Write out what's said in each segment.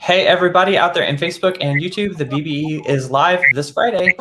Hey, everybody out there in Facebook and YouTube, the BBE is live this Friday.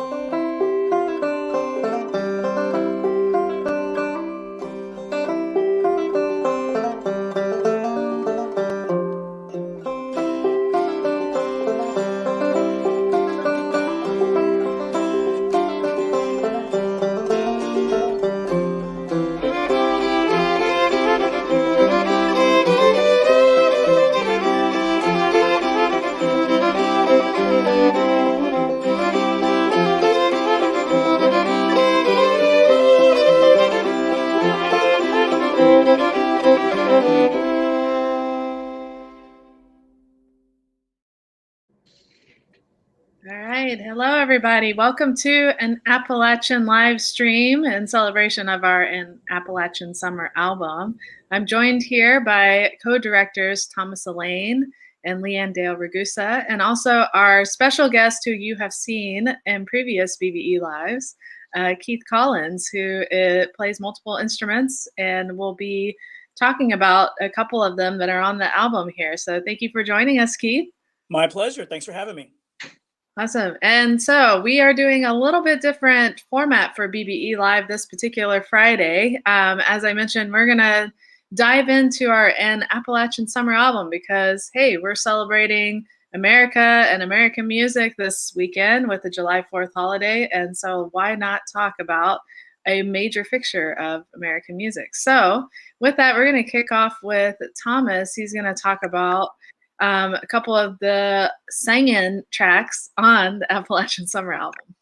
Hello, everybody. Welcome to an Appalachian live stream in celebration of our Appalachian Summer album. I'm joined here by co-directors Thomas Leighann and Leighann Ragusa, and also our special guest who you have seen in previous BBE lives, Keith Collins, who plays multiple instruments and will be talking about a couple of them that are on the album here. So thank you for joining us, Keith. My pleasure. Thanks for having me. Awesome. And so we are doing a little bit different format for BBE Live this particular Friday. As I mentioned, we're going to dive into an Appalachian Summer album because, hey, we're celebrating America and American music this weekend with the July 4th holiday. And so why not talk about a major fixture of American music? So with that, we're going to kick off with Thomas. He's going to talk about a couple of the sang-in tracks on the Appalachian Summer album.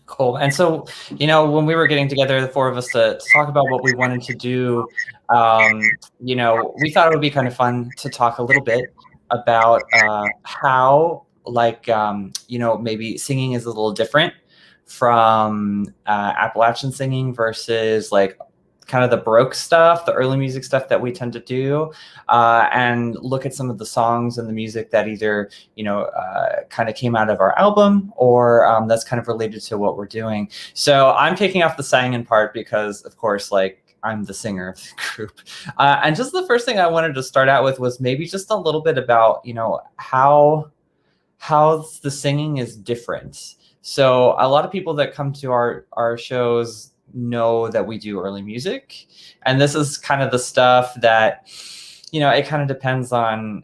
Cool. And so, when we were getting together, the four of us to talk about what we wanted to do, we thought it would be kind of fun to talk a little bit about how, maybe singing is a little different from Appalachian singing versus kind of the Baroque stuff, the early music stuff that we tend to do, and look at some of the songs and the music that either, kind of came out of our album or that's kind of related to what we're doing. So I'm kicking off the singing part because, of course, I'm the singer of the group. And just the first thing I wanted to start out with was maybe just a little bit about, how the singing is different. So a lot of people that come to our shows know that we do early music, and this is kind of the stuff that it kind of depends on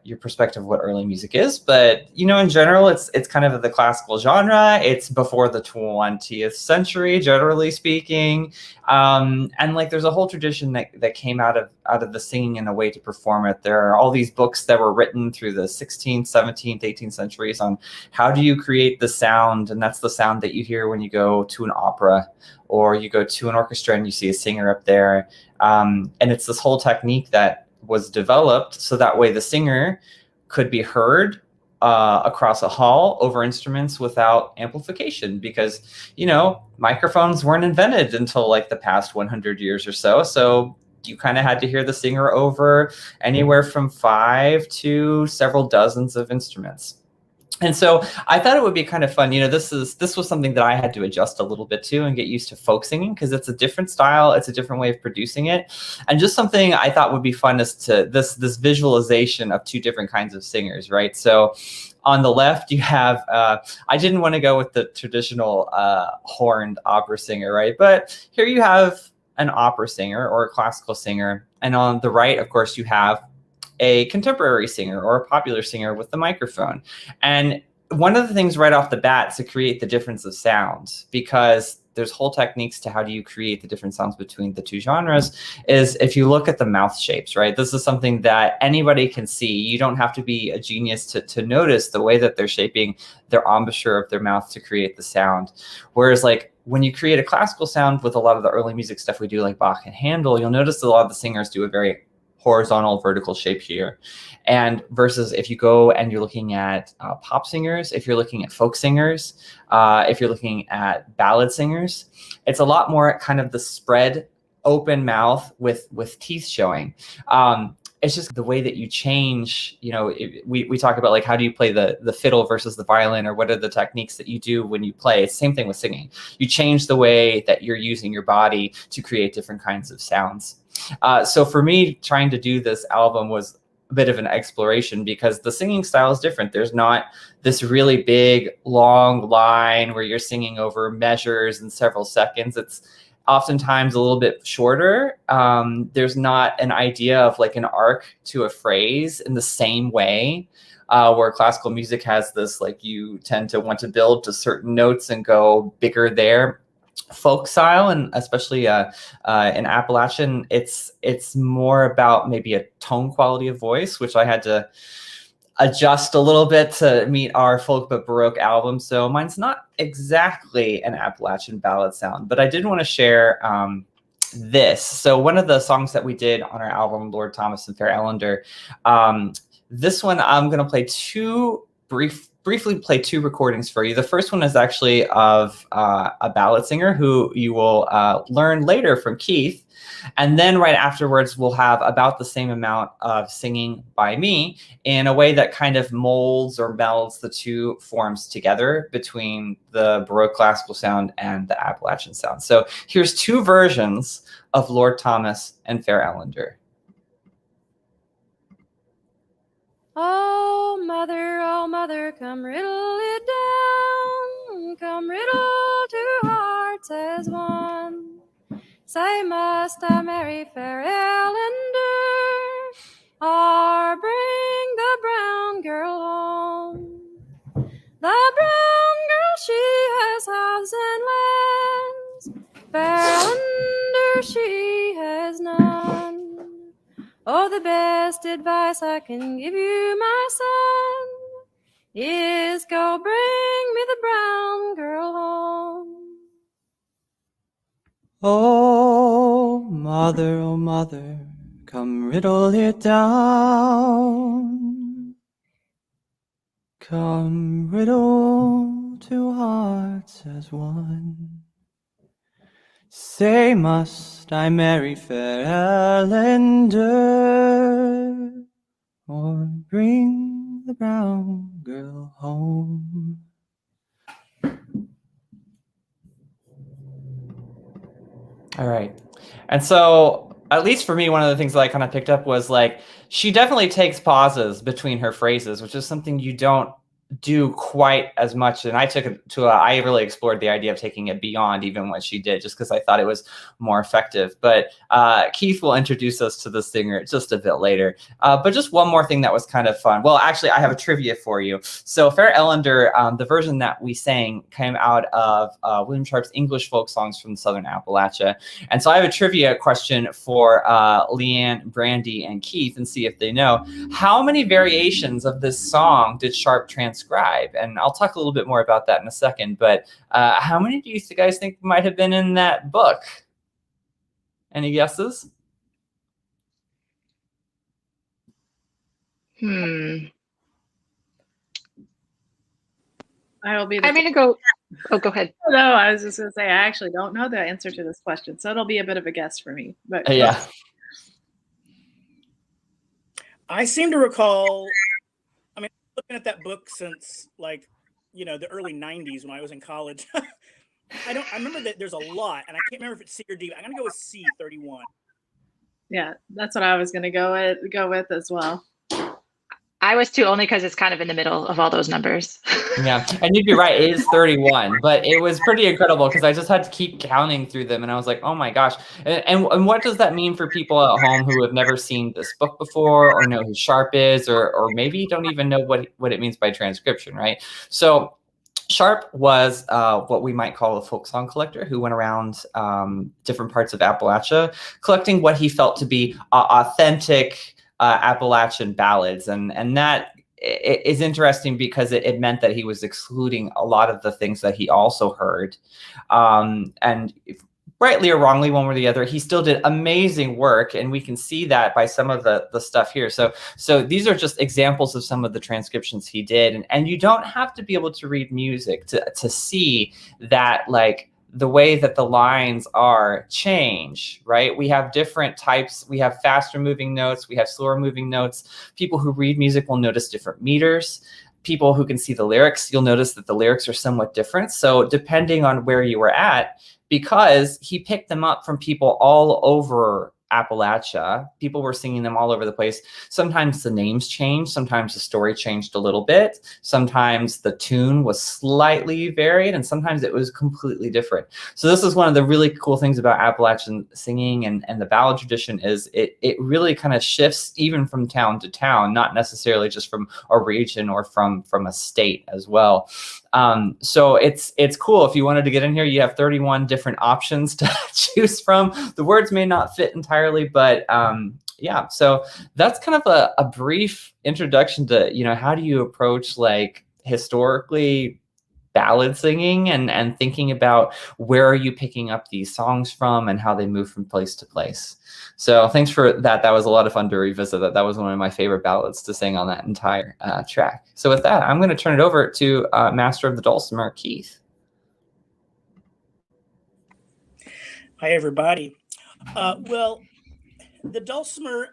your perspective of what early music is, but in general it's kind of the classical genre. It's before the 20th century, generally speaking, and there's a whole tradition that came out of the singing and a way to perform it. There are all these books that were written through the 16th, 17th, 18th centuries on how do you create the sound, and that's the sound that you hear when you go to an opera or you go to an orchestra and you see a singer up there. And it's this whole technique that was developed so that way the singer could be heard across a hall over instruments without amplification, because, microphones weren't invented until the past 100 years or so. So you kind of had to hear the singer over anywhere from 5 to several dozens of instruments. And so I thought it would be kind of fun. This was something that I had to adjust a little bit to and get used to folk singing, because it's a different style. It's a different way of producing it. And just something I thought would be fun is to this visualization of two different kinds of singers, right? So on the left, you have, I didn't want to go with the traditional horned opera singer, right? But here you have an opera singer or a classical singer. And on the right, of course, you have a contemporary singer or a popular singer with the microphone. And one of the things right off the bat to create the difference of sounds, because there's whole techniques to how do you create the different sounds between the two genres, is if you look at the mouth shapes, right? This is something that anybody can see. You don't have to be a genius to notice the way that they're shaping their embouchure of their mouth to create the sound. Whereas when you create a classical sound with a lot of the early music stuff we do, like Bach and Handel, you'll notice that a lot of the singers do a very horizontal vertical shape here. And versus if you go and you're looking at pop singers, if you're looking at folk singers, if you're looking at ballad singers, it's a lot more kind of the spread open mouth with teeth showing. It's just the way that you change, we talk about how do you play the fiddle versus the violin, or what are the techniques that you do when you play. It's the same thing with singing. You change the way that you're using your body to create different kinds of sounds. So for me, trying to do this album was bit of an exploration because the singing style is different. There's not this really big, long line where you're singing over measures in several seconds. It's oftentimes a little bit shorter. There's not an idea of like an arc to a phrase in the same way. Where classical music has this, like you tend to want to build to certain notes and go bigger there. Folk style, and especially in Appalachian, it's more about maybe a tone quality of voice, which I had to adjust a little bit to meet our folk but Baroque album. So mine's not exactly an Appalachian ballad sound, but I did want to share this. So one of the songs that we did on our album, Lord Thomas and Fair Ellender, this one, I'm going to play briefly play two recordings for you. The first one is actually of a ballad singer who you will learn later from Keith. And then right afterwards, we'll have about the same amount of singing by me in a way that kind of molds or melds the two forms together between the Baroque classical sound and the Appalachian sound. So here's two versions of Lord Thomas and Fair Ellender. Oh mother, come riddle it down, come riddle two hearts as one. Say, must I marry Fair Ellender, or bring the brown girl home? The brown girl, she has houses and lands, Fair Ellender, she has none. Oh, the best advice I can give you, my son, is go bring me the brown girl home. Oh, mother, come riddle it down. Come riddle two hearts as one. Say, must I marry Fair Ellender, or bring the brown girl home? All right. And so, at least for me, one of the things that I kind of picked up was like, she definitely takes pauses between her phrases, which is something you don't do quite as much. And I took it to I really explored the idea of taking it beyond even what she did, just because I thought it was more effective. But Keith will introduce us to the singer just a bit later. But just one more thing that was kind of fun. Well, actually, I have a trivia for you. So Fair Ellender, the version that we sang came out of William Sharp's English folk songs from Southern Appalachia. And so I have a trivia question for Leighann, Brandi, and Keith, and see if they know. How many variations of this song did Sharp transcribe? And I'll talk a little bit more about that in a second, but how many do you guys think might have been in that book? Any guesses? I will be I'm going to go. Oh, go ahead. No, I was just going to say, I actually don't know the answer to this question, so it'll be a bit of a guess for me. But Yeah. I seem to recall, I mean, looking at that book since like, the early 90s when I was in college. I remember that there's a lot, and I can't remember if it's C or D. I'm going to go with C, 31. Yeah, that's what I was going to go with as well. I was too, only because it's kind of in the middle of all those numbers. Yeah, and you'd be right, it is 31, but it was pretty incredible because I just had to keep counting through them, and I was like, oh my gosh. And what does that mean for people at home who have never seen this book before, or know who Sharp is, or maybe don't even know what it means by transcription, right? So Sharp was what we might call a folk song collector who went around different parts of Appalachia, collecting what he felt to be authentic Appalachian ballads, and that is interesting because it meant that he was excluding a lot of the things that he also heard, and rightly or wrongly, one or the other, he still did amazing work, and we can see that by some of the stuff here. So these are just examples of some of the transcriptions he did, and you don't have to be able to read music to see that, like, the way that the lines are change, right? We have different types. We have faster moving notes. We have slower moving notes. People who read music will notice different meters. People who can see the lyrics, you'll notice that the lyrics are somewhat different. So depending on where you were at, because he picked them up from people all over Appalachia. People were singing them all over the place. Sometimes the names changed. Sometimes the story changed a little bit. Sometimes the tune was slightly varied, and sometimes it was completely different. So this is one of the really cool things about Appalachian singing and the ballad tradition is it really kind of shifts even from town to town, not necessarily just from a region or from a state as well. So it's cool. If you wanted to get in here, you have 31 different options to choose from. The words may not fit entirely, but yeah, so that's kind of a brief introduction to, how do you approach like historically ballad singing and thinking about where are you picking up these songs from and how they move from place to place. So thanks for that. That was a lot of fun to revisit. That was one of my favorite ballads to sing on that entire track. So with that, I'm going to turn it over to Master of the Dulcimer, Keith. Hi, everybody. Well, the dulcimer,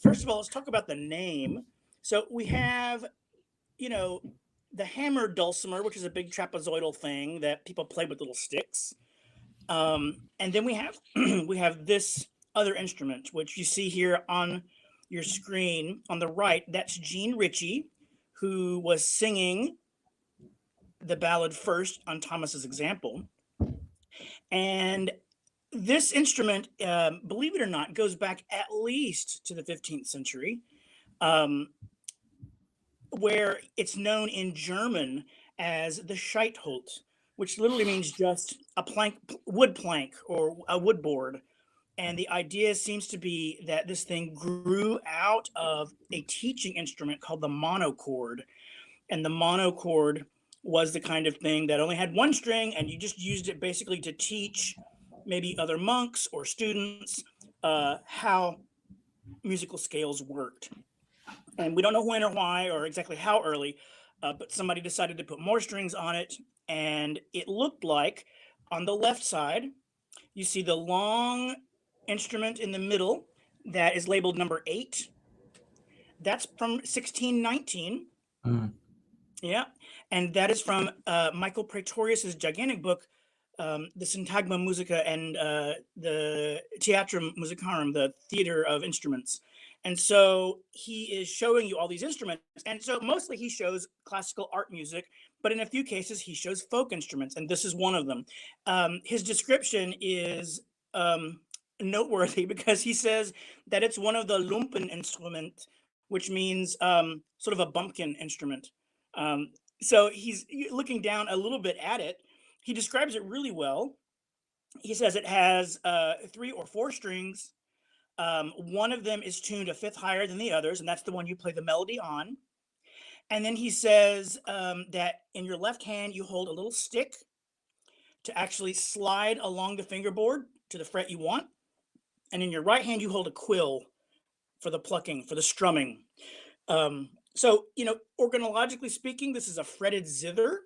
first of all, let's talk about the name. So we have, the hammered dulcimer, which is a big trapezoidal thing that people play with little sticks. And then we have we have this other instrument, which you see here on your screen on the right. That's Jean Ritchie, who was singing the ballad first on Thomas's Example. And this instrument, believe it or not, goes back at least to the 15th century, where it's known in German as the Scheitholt, which literally means just a wood plank or a wood board. And the idea seems to be that this thing grew out of a teaching instrument called the monochord. And the monochord was the kind of thing that only had one string, and you just used it basically to teach maybe other monks or students how musical scales worked. And we don't know when or why or exactly how early, but somebody decided to put more strings on it. And it looked like on the left side, you see the long instrument in the middle that is labeled number 8. That's from 1619. Yeah. And that is from Michael Praetorius's gigantic book, the Syntagma Musica and the Theatrum Musicarum, the theater of instruments. And so he is showing you all these instruments. And so mostly he shows classical art music, but in a few cases he shows folk instruments. And this is one of them. His description is noteworthy because he says that it's one of the Lumpen instrument, which means sort of a bumpkin instrument. So he's looking down a little bit at it. He describes it really well. He says it has 3 or 4 strings. One of them is tuned a fifth higher than the others, and that's the one you play the melody on. And then he says that in your left hand, you hold a little stick to actually slide along the fingerboard to the fret you want. And in your right hand, you hold a quill for the plucking, for the strumming. So, organologically speaking, this is a fretted zither.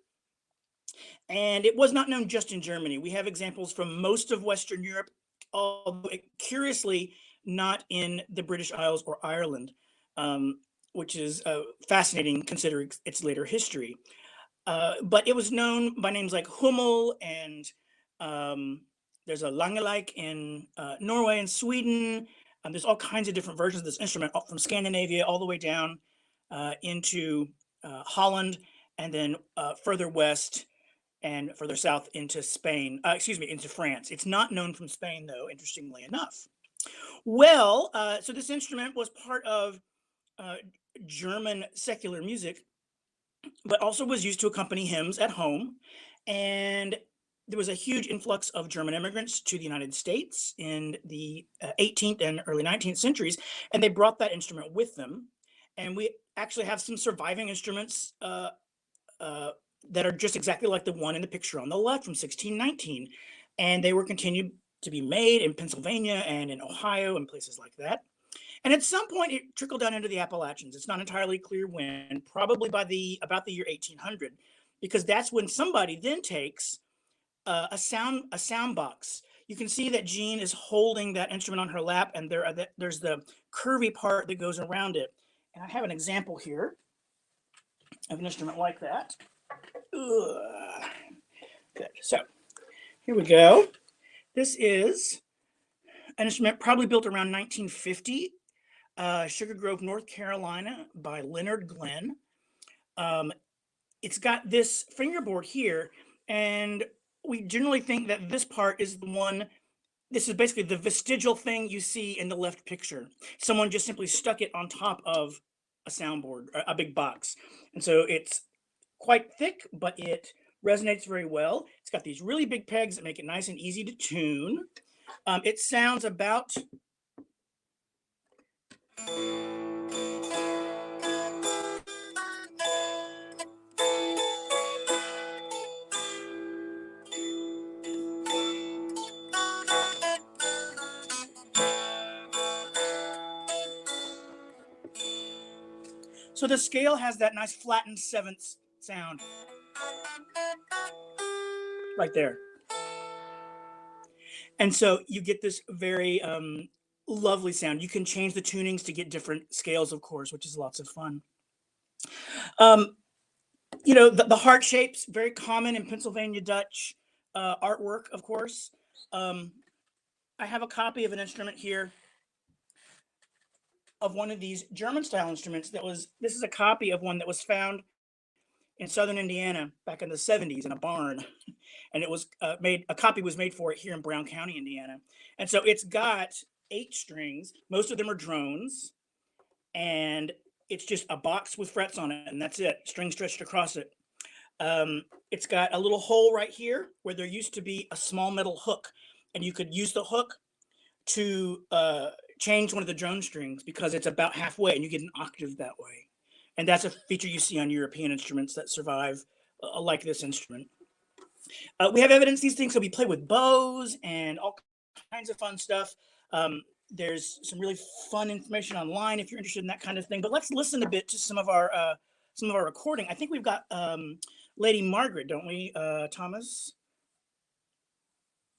And it was not known just in Germany. We have examples from most of Western Europe, although curiously not in the British Isles or Ireland, which is fascinating considering its later history. But it was known by names like Hummel, and there's a Langeleic in Norway and Sweden. There's all kinds of different versions of this instrument from Scandinavia all the way down into Holland, and then further west and further south into into France. It's not known from Spain, though, interestingly enough. Well, so this instrument was part of German secular music, but also was used to accompany hymns at home. And there was a huge influx of German immigrants to the United States in the 18th and early 19th centuries, and they brought that instrument with them. And we actually have some surviving instruments that are just exactly like the one in the picture on the left from 1619. And they were continued to be made in Pennsylvania and in Ohio and places like that. And at some point, it trickled down into the Appalachians. It's not entirely clear when, probably by about the year 1800, because that's when somebody then takes a sound box. You can see that Jean is holding that instrument on her lap, and there's the curvy part that goes around it. And I have an example here of an instrument like that. Good. So here we go. This is An instrument probably built around 1950, Sugar Grove, North Carolina, by Leonard Glenn. It's got this fingerboard here, and we generally think that this part is the one. This is basically the vestigial thing you see in the left picture. Someone just simply stuck it on top of a soundboard, a big box. And so it's quite thick, but it resonates very well. It's got these really big pegs that make it nice and easy to tune. It sounds about so the scale has that nice flattened sevenths sound right there. And so you get this very lovely sound. You can change the tunings to get different scales, of course, which is lots of fun. You know, the heart shapes, very common in Pennsylvania Dutch artwork, of course. I have a copy of an instrument here of one of these German style instruments this is a copy of one that was found in southern Indiana back in the 70s in a barn. And it was a copy was made for it here in Brown County, Indiana. And so it's got 8 strings. Most of them are drones. And it's just a box with frets on it, and that's it, string stretched across it. It's got a little hole right here where there used to be a small metal hook, and you could use the hook to change one of the drone strings because it's about halfway and you get an octave that way. And that's a feature you see on European instruments that survive like this instrument. We have evidence these things can be played with bows and all kinds of fun stuff. There's some really fun information online if you're interested in that kind of thing. But let's listen a bit to some of our recording. I think we've got Lady Margaret, don't we, Thomas?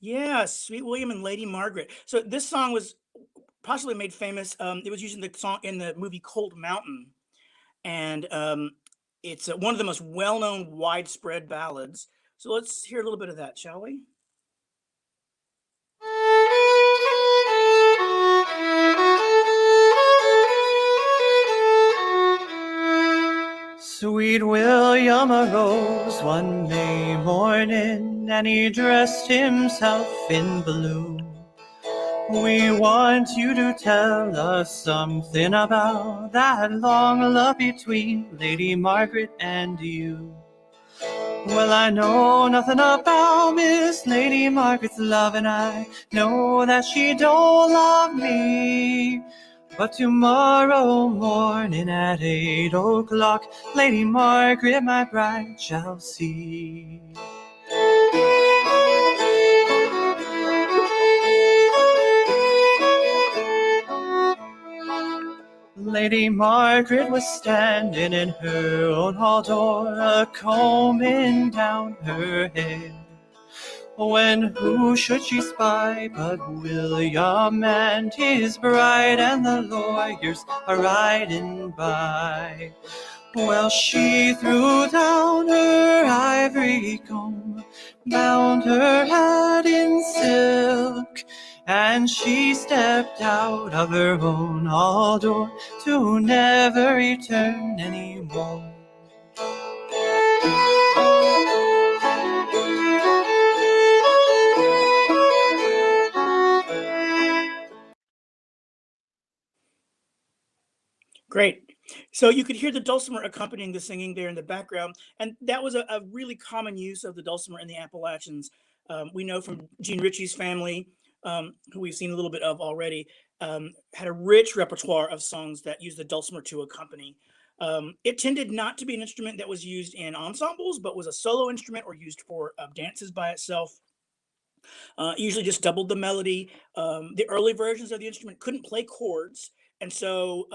Yeah, Sweet William and Lady Margaret. So this song was possibly made famous. It was used in the song in the movie Cold Mountain, and it's one of the most well-known widespread ballads. So let's hear a little bit of that, shall we? Sweet William arose one May morning, and he dressed himself in blue. We want you to tell us something about that long love between Lady Margaret and you. Well, I know nothing about Miss Lady Margaret's love, and I know that she don't love me. But tomorrow morning at 8 o'clock, Lady Margaret, my bride, shall see. Lady Margaret was standing in her own hall door, a-combing down her hair, when who should she spy but William and his bride, and the lawyers are riding by. Well, she threw down her ivory comb, bound her head in silk, and she stepped out of her own hall door to never return anymore. Great. So you could hear the dulcimer accompanying the singing there in the background. And that was a really common use of the dulcimer in the Appalachians. We know from Gene Ritchie's family, who we've seen a little bit of already, had a rich repertoire of songs that used the dulcimer to accompany. It tended not to be an instrument that was used in ensembles, but was a solo instrument or used for dances by itself. Usually just doubled the melody. The early versions of the instrument couldn't play chords. And so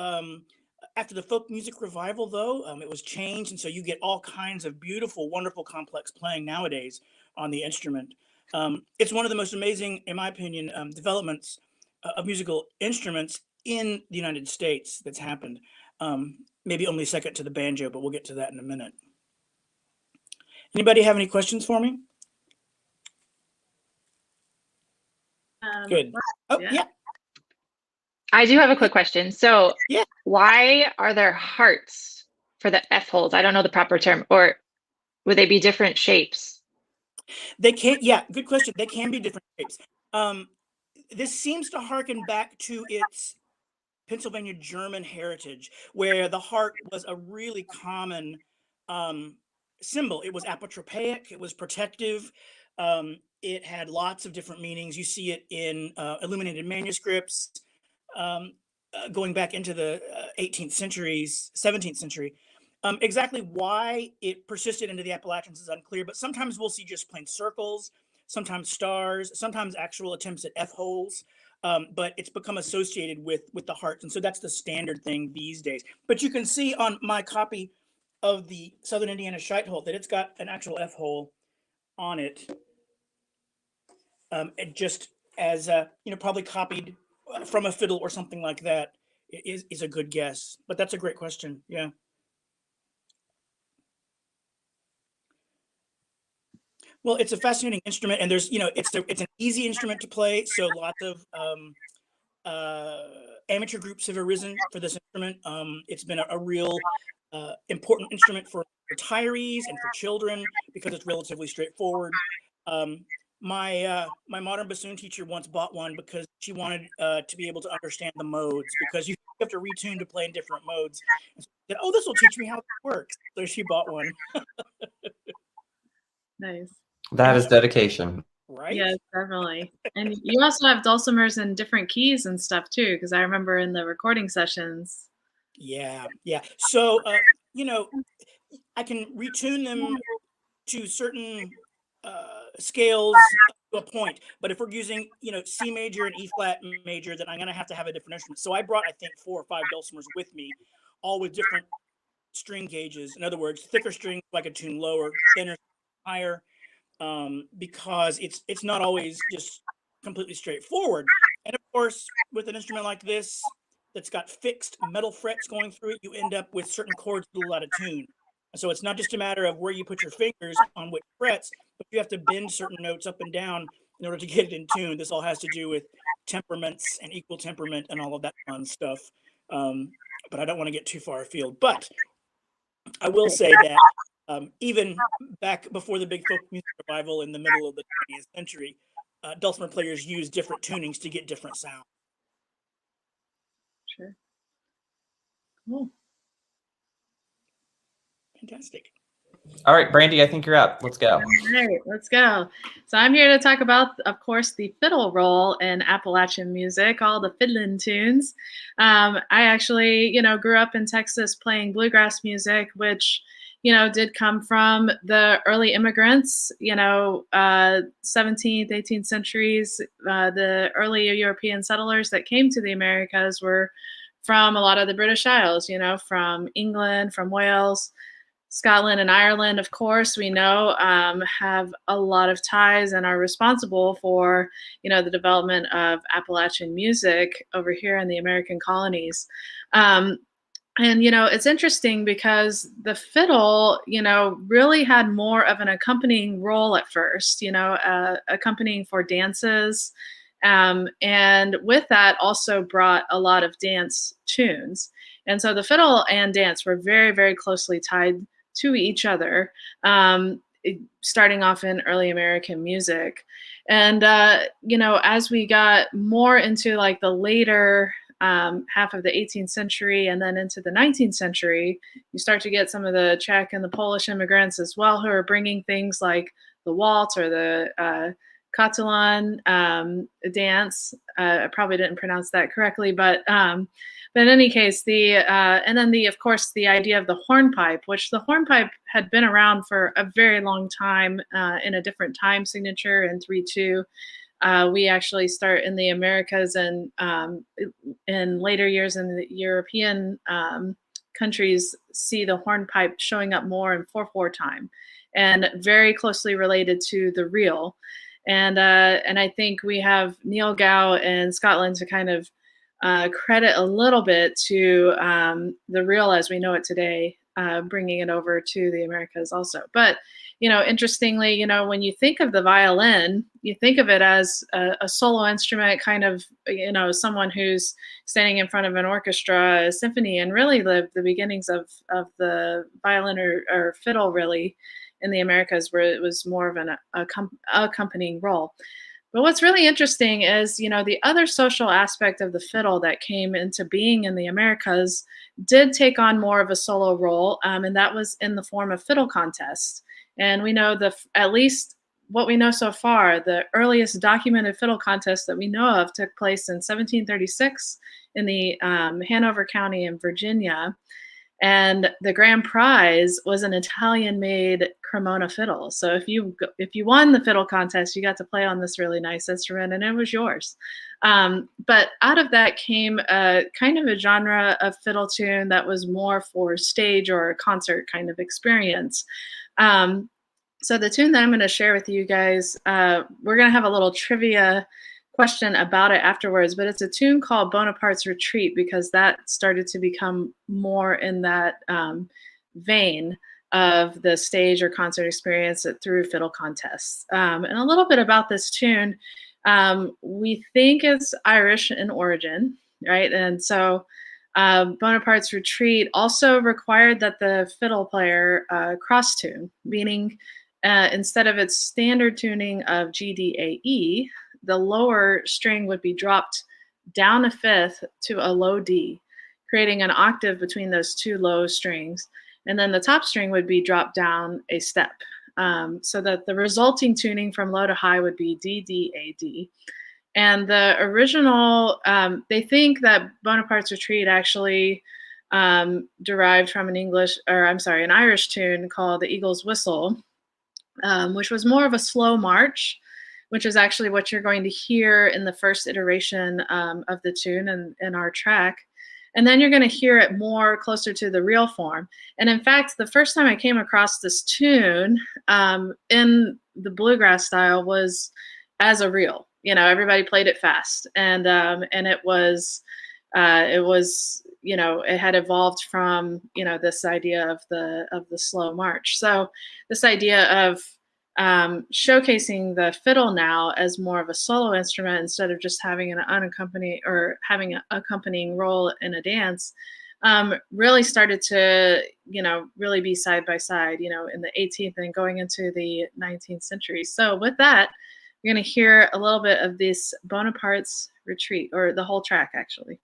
after the folk music revival, though, it was changed. And so you get all kinds of beautiful, wonderful, complex playing nowadays on the instrument. It's one of the most amazing, in my opinion, developments of musical instruments in the United States that's happened. Maybe only second to the banjo, but we'll get to that in a minute. Anybody have any questions for me? Good. Oh, yeah. I do have a quick question. So Yeah. why are there hearts for the F holes? I don't know the proper term. Or would they be different shapes? They can, yeah, good question. They can be different shapes. This seems to harken back to its Pennsylvania German heritage, where the heart was a really common symbol. It was apotropaic, it was protective. It had lots of different meanings. You see it in illuminated manuscripts going back into the 18th centuries, 17th century. Exactly why it persisted into the Appalachians is unclear, but sometimes we'll see just plain circles, sometimes stars, sometimes actual attempts at F holes. But it's become associated with the hearts, and so that's the standard thing these days. But you can see on my copy of the Southern Indiana Shite Hole that it's got an actual F hole on it, and just as probably copied from a fiddle or something like that is a good guess. But that's a great question. Yeah. Well, it's a fascinating instrument, and there's it's an easy instrument to play, so lots of amateur groups have arisen for this instrument. It's been a real important instrument for retirees and for children because it's relatively straightforward. My modern bassoon teacher once bought one because she wanted to be able to understand the modes, because you have to retune to play in different modes. And so she said, "Oh, this will teach me how it works." So she bought one. Nice. That is dedication. Right? Yes, definitely. And you also have dulcimers in different keys and stuff too, because I remember in the recording sessions. Yeah, yeah. So I can retune them to certain scales to a point, but if we're using C major and E flat major, then I'm going to have a different instrument. So I brought, I think, 4 or 5 dulcimers with me, all with different string gauges. In other words, thicker strings I could tune lower, thinner higher, because it's not always just completely straightforward. And of course, with an instrument like this that's got fixed metal frets going through it, you end up with certain chords that are out of tune. So it's not just a matter of where you put your fingers on which frets, but you have to bend certain notes up and down in order to get it in tune. This all has to do with temperaments and equal temperament and all of that fun stuff. But I don't want to get too far afield. But I will say that even back before the big folk music revival in the middle of the 20th century, dulcimer players used different tunings to get different sounds. Sure. Cool. Fantastic. All right, Brandi, I think you're up. Let's go. All right, let's go. So I'm here to talk about, of course, the fiddle role in Appalachian music, all the fiddling tunes. I actually, grew up in Texas playing bluegrass music, which, did come from the early immigrants, 17th, 18th centuries. The early European settlers that came to the Americas were from a lot of the British Isles, from England, from Wales, Scotland and Ireland, of course, we know have a lot of ties and are responsible for, the development of Appalachian music over here in the American colonies. And, it's interesting because the fiddle, really had more of an accompanying role at first, accompanying for dances. And with that also brought a lot of dance tunes. And so the fiddle and dance were very, very closely tied to each other, starting off in early American music. And, as we got more into like the later half of the 18th century and then into the 19th century, you start to get some of the Czech and the Polish immigrants as well, who are bringing things like the waltz or the Catalan dance. I probably didn't pronounce that correctly, but in any case, and then of course, the idea of the hornpipe, which the hornpipe had been around for a very long time in a different time signature in 3/2. We actually start in the Americas and in later years in the European countries see the hornpipe showing up more in 4/4 time, and very closely related to the reel. And I think we have Neil Gow in Scotland to kind of credit a little bit to the reel as we know it today bringing it over to the Americas also. But interestingly, when you think of the violin, you think of it as a solo instrument, kind of, someone who's standing in front of an orchestra, a symphony, and really the beginnings of the violin or fiddle really in the Americas, where it was more of an accompanying role. But what's really interesting is, the other social aspect of the fiddle that came into being in the Americas did take on more of a solo role, and that was in the form of fiddle contests. And we know at least what we know so far, the earliest documented fiddle contest that we know of took place in 1736 in the Hanover County in Virginia. And the grand prize was an Italian-made Cremona fiddle. So if you won the fiddle contest, you got to play on this really nice instrument, and it was yours. But out of that came kind of a genre of fiddle tune that was more for stage or concert kind of experience. So the tune that I'm going to share with you guys, we're going to have a little trivia question about it afterwards, but it's a tune called Bonaparte's Retreat, because that started to become more in that vein of the stage or concert experience through fiddle contests. And a little bit about this tune, we think it's Irish in origin, right? And so Bonaparte's Retreat also required that the fiddle player cross tune, meaning instead of its standard tuning of G, D, A, E, the lower string would be dropped down a fifth to a low D, creating an octave between those two low strings. And then the top string would be dropped down a step, so that the resulting tuning from low to high would be D, D, A, D. And the original, they think that Bonaparte's Retreat actually derived from an Irish tune called the Eagle's Whistle, which was more of a slow march, which is actually what you're going to hear in the first iteration of the tune in our track. And then you're going to hear it more closer to the real form. And in fact, the first time I came across this tune in the bluegrass style was as a reel. Everybody played it fast, and it was, it had evolved from, this idea of the slow march. So this idea of showcasing the fiddle now as more of a solo instrument instead of just having an unaccompanied or having an accompanying role in a dance really started to, really be side by side, in the 18th and going into the 19th century. So with that, you're going to hear a little bit of this Bonaparte's Retreat, or the whole track actually.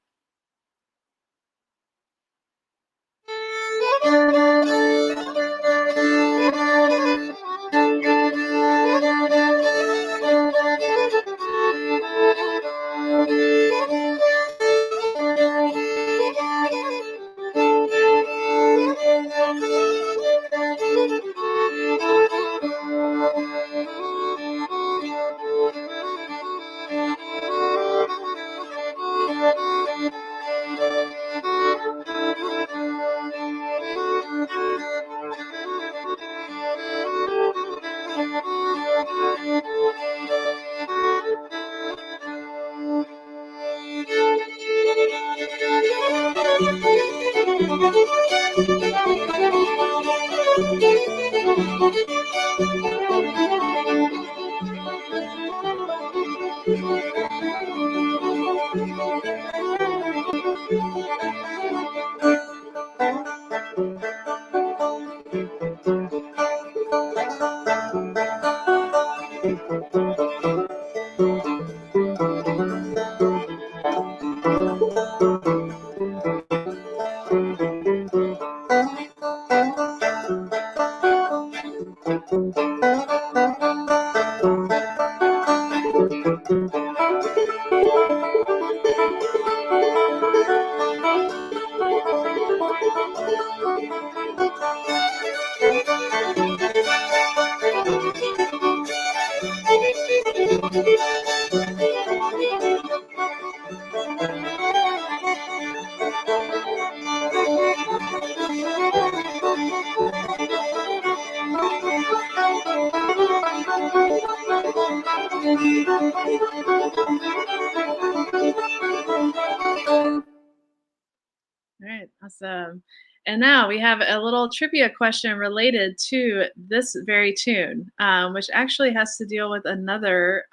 All right, awesome. And now we have a little trivia question related to this very tune, which actually has to deal with another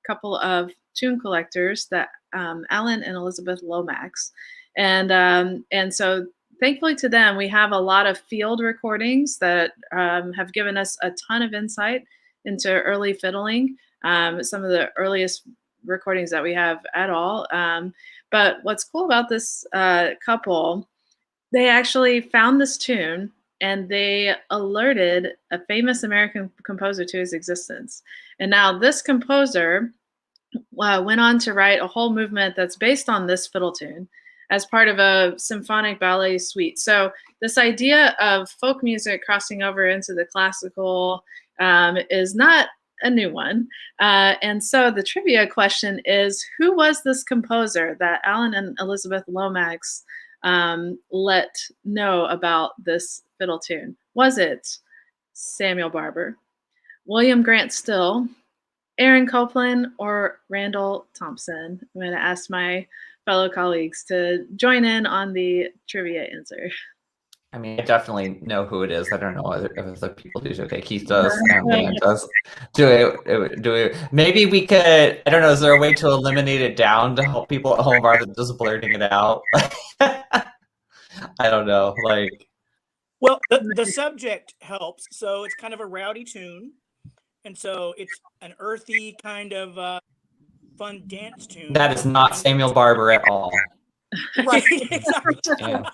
couple of tune collectors, that Alan and Elizabeth Lomax. And so thankfully to them, we have a lot of field recordings that have given us a ton of insight into early fiddling, some of the earliest recordings that we have at all. But what's cool about this couple, they actually found this tune and they alerted a famous American composer to his existence. And now this composer went on to write a whole movement that's based on this fiddle tune as part of a symphonic ballet suite. So this idea of folk music crossing over into the classical is not a new one. And so the trivia question is, who was this composer that Alan and Elizabeth Lomax let know about this fiddle tune? Was it Samuel Barber, William Grant Still, Aaron Copland, or Randall Thompson? I'm going to ask my fellow colleagues to join in on the trivia answer. I mean, I definitely know who it is. I don't know if other people do. Okay, Keith does. Dan does. Do it. Maybe we could. I don't know. Is there a way to eliminate it down to help people at home rather than just blurting it out? I don't know. Like, well, the subject helps. So it's kind of a rowdy tune, and so it's an earthy kind of fun dance tune. That is not Samuel Barber at all. Right. Exactly. Yeah.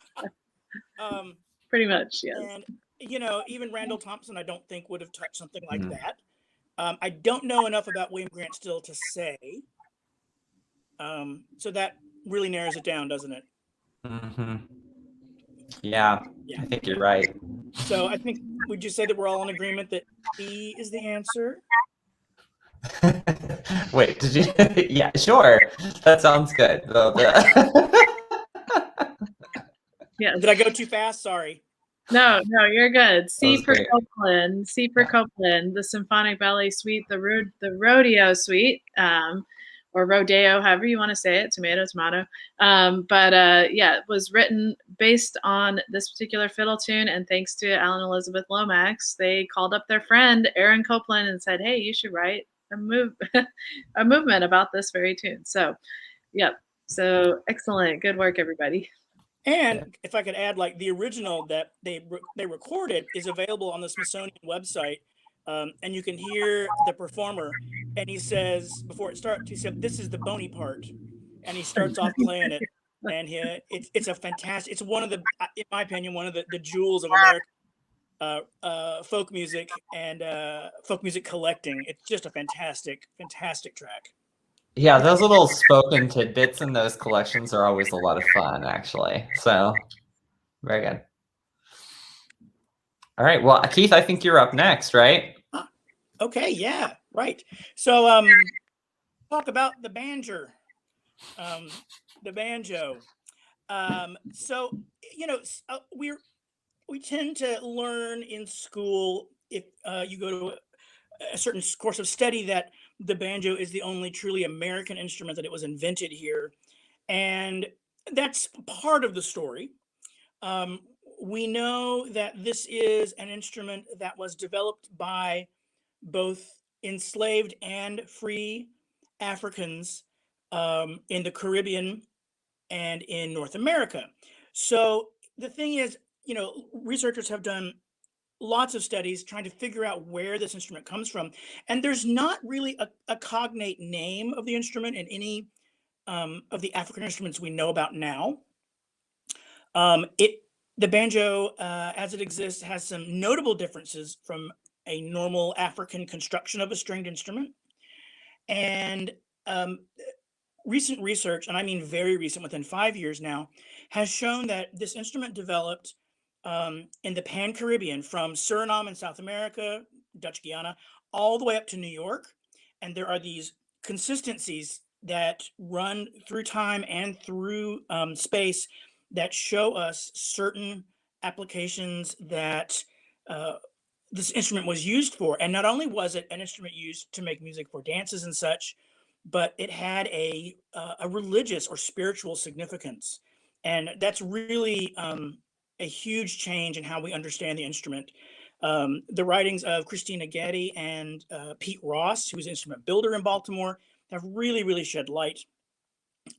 Pretty much, yes. And, even Randall Thompson, I don't think would have touched something like that. I don't know enough about William Grant Still to say. So that really narrows it down, doesn't it? Mm-hmm. Yeah, I think you're right. So I think, would you say that we're all in agreement that B is the answer? Wait, did you? Yeah, sure. That sounds good. Yes. Did I go too fast? Sorry. No, you're good. C for great. Copland. C for Copland, the Symphonic Ballet Suite, the Rodeo Suite, or Rodeo, however you want to say it, tomato. It was written based on this particular fiddle tune, and thanks to Alan and Elizabeth Lomax, they called up their friend Aaron Copland and said, "Hey, you should write a movement about this very tune." So, so excellent, good work, everybody. And if I could add, like, the original that they recorded is available on the Smithsonian website, and you can hear the performer, and he says, before it starts, he said, "This is the bony part," and he starts off playing it, and it's a fantastic. It's one of the, in my opinion, one of the jewels of American folk music and folk music collecting. It's just a fantastic track. Yeah, those little spoken tidbits in those collections are always a lot of fun, actually. So, very good. All right. Well, Keith, I think you're up next, right? Okay. Yeah. Right. So, talk about the banjo. The banjo. So, we tend to learn in school, if you go to a certain course of study, that the banjo is the only truly American instrument, that it was invented here. And that's part of the story. We know that this is an instrument that was developed by both enslaved and free Africans in the Caribbean and in North America. So the thing is, researchers have done lots of studies trying to figure out where this instrument comes from. And there's not really a cognate name of the instrument in any of the African instruments we know about now. The banjo, as it exists, has some notable differences from a normal African construction of a stringed instrument. And recent research, and I mean very recent, within 5 years now, has shown that this instrument developed in the Pan-Caribbean, from Suriname in South America, Dutch Guiana, all the way up to New York. And there are these consistencies that run through time and through space that show us certain applications that this instrument was used for. And not only was it an instrument used to make music for dances and such, but it had a religious or spiritual significance. And that's really a huge change in how we understand the instrument. The writings of Christina Getty and Pete Ross, who was an instrument builder in Baltimore, have really shed light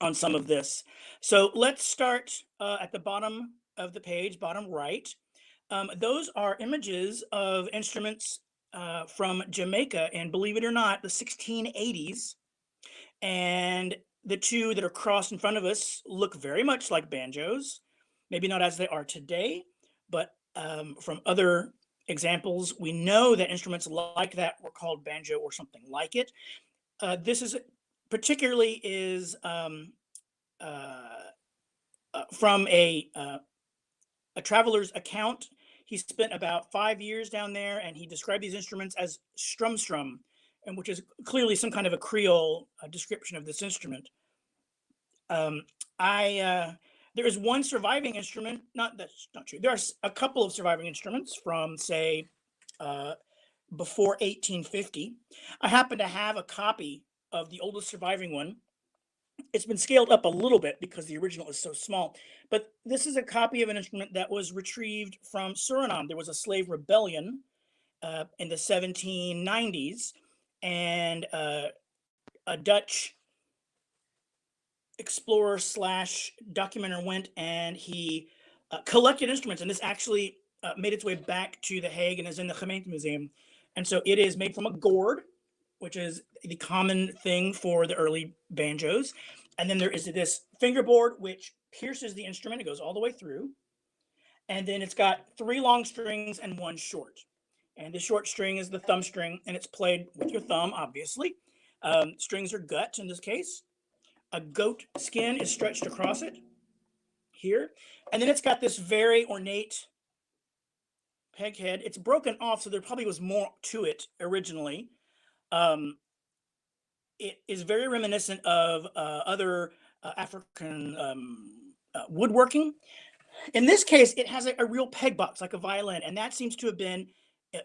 on some of this. So let's start at the bottom of the page, bottom right. Those are images of instruments from Jamaica, and believe it or not, the 1680s. And the two that are crossed in front of us look very much like banjos, maybe not as they are today, but from other examples, we know that instruments like that were called banjo or something like it. This is particularly is from a traveler's account. He spent about 5 years down there, and he described these instruments as strum, and which is clearly some kind of a Creole description of this instrument. There is one surviving instrument. That's not true. There are a couple of surviving instruments from, say, before 1850. I happen to have a copy of the oldest surviving one. It's been scaled up a little bit because the original is so small, but this is a copy of an instrument that was retrieved from Suriname. There was a slave rebellion in the 1790s, and a Dutch explorer slash documenter went and he collected instruments, and this actually made its way back to The Hague and is in the Gemeentemuseum. And so it is made from a gourd, which is the common thing for the early banjos. And then there is this fingerboard, which pierces the instrument. It goes all the way through. And then it's got 3 long strings and 1 short. And the short string is the thumb string, and it's played with your thumb, obviously. Strings are gut in this case. A goat skin is stretched across it here. And then it's got this very ornate peg head. It's broken off, so there probably was more to it originally. It is very reminiscent of other African woodworking. In this case, it has a real peg box, like a violin, and that seems to have been